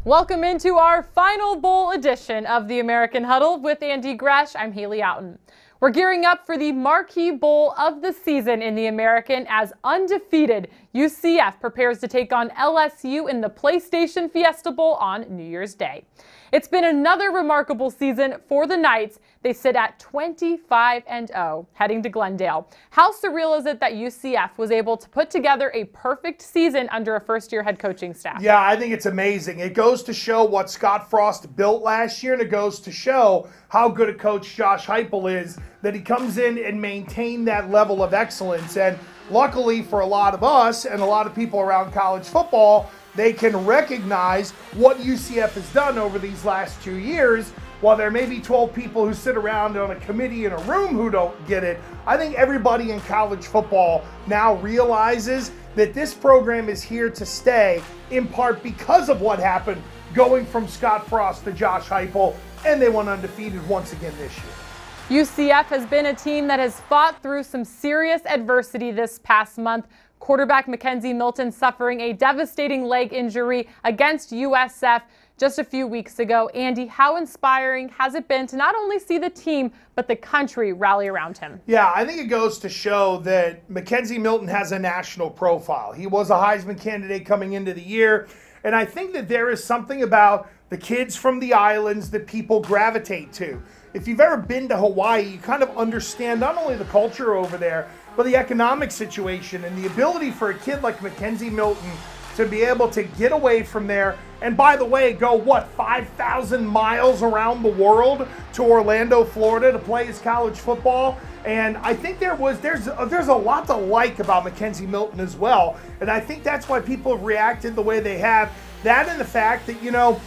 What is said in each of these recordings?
Welcome into our final bowl edition of the American Huddle with Andy Gresh. I'm Haley Outen. We're gearing up for the marquee bowl of the season in the American as undefeated UCF prepares to take on LSU in the PlayStation Fiesta Bowl on New Year's Day. It's been another remarkable season for the Knights. They sit at 25-0 heading to Glendale. How surreal is it that UCF was able to put together a perfect season under a first-year head coaching staff? Yeah, I think it's amazing. It goes to show what Scott Frost built last year, and it goes to show how good a coach Josh Heupel is, that he comes in and maintained that level of excellence. And luckily for a lot of us and a lot of people around college football, they can recognize what UCF has done over these last 2 years. While there may be 12 people who sit around on a committee in a room who don't get it, I think everybody in college football now realizes that this program is here to stay, in part because of what happened going from Scott Frost to Josh Heupel, and they went undefeated once again this year. UCF has been a team that has fought through some serious adversity this past month. Quarterback Mackenzie Milton suffering a devastating leg injury against USF just a few weeks ago. Andy, how inspiring has it been to not only see the team, but the country rally around him? Yeah, I think it goes to show that Mackenzie Milton has a national profile. He was a Heisman candidate coming into the year, and I think that there is something about the kids from the islands that people gravitate to. If you've ever been to Hawaii, you kind of understand not only the culture over there, but the economic situation and the ability for a kid like Mackenzie Milton to be able to get away from there. And by the way, go 5,000 miles around the world to Orlando, Florida to play his college football. And I think there's a lot to like about Mackenzie Milton as well. And I think that's why people have reacted the way they have. That and the fact that,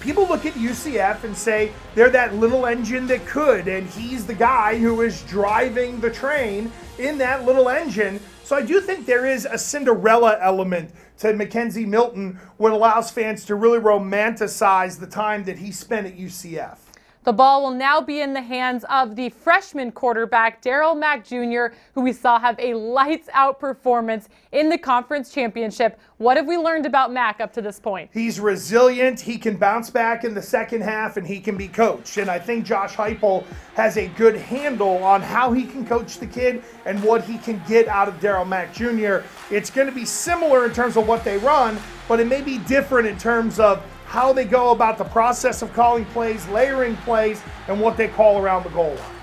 people look at UCF and say they're that little engine that could, and he's the guy who is driving the train in that little engine. So I do think there is a Cinderella element to Mackenzie Milton, what allows fans to really romanticize the time that he spent at UCF. The ball will now be in the hands of the freshman quarterback, Darryl Mack Jr., who we saw have a lights-out performance in the conference championship. What have we learned about Mack up to this point? He's resilient, he can bounce back in the second half, and he can be coached. And I think Josh Heupel has a good handle on how he can coach the kid and what he can get out of Darryl Mack Jr. It's going to be similar in terms of what they run, but it may be different in terms of how they go about the process of calling plays, layering plays, and what they call around the goal line.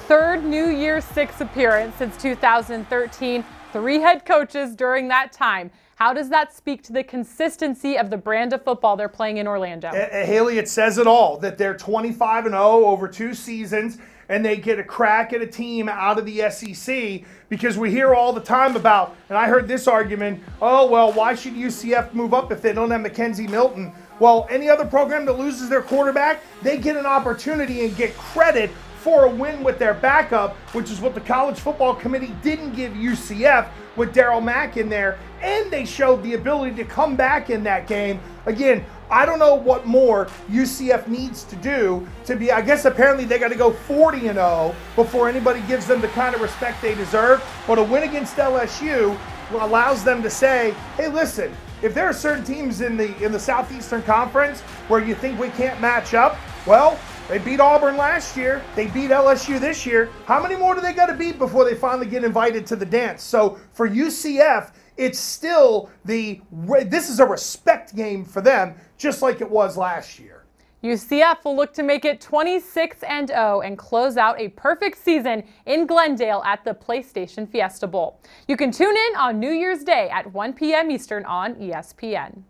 Third New Year's Six appearance since 2013, 3 head coaches during that time. How does that speak to the consistency of the brand of football they're playing in Orlando? Haley, it says it all, that they're 25-0 over 2 seasons, and they get a crack at a team out of the SEC, because we hear all the time about, and I heard this argument, oh, well, why should UCF move up if they don't have Mackenzie Milton? Well, any other program that loses their quarterback, they get an opportunity and get credit for a win with their backup, which is what the College Football Committee didn't give UCF with Darryl Mack in there, and they showed the ability to come back in that game. Again, I don't know what more UCF needs to do to be, I guess apparently they got to go 40-0 before anybody gives them the kind of respect they deserve, but a win against LSU allows them to say, hey, listen, if there are certain teams in the Southeastern Conference where you think we can't match up, well, they beat Auburn last year. They beat LSU this year. How many more do they got to beat before they finally get invited to the dance? So for UCF, it's still this is a respect game for them, just like it was last year. UCF will look to make it 26-0 and close out a perfect season in Glendale at the PlayStation Fiesta Bowl. You can tune in on New Year's Day at 1 p.m. Eastern on ESPN.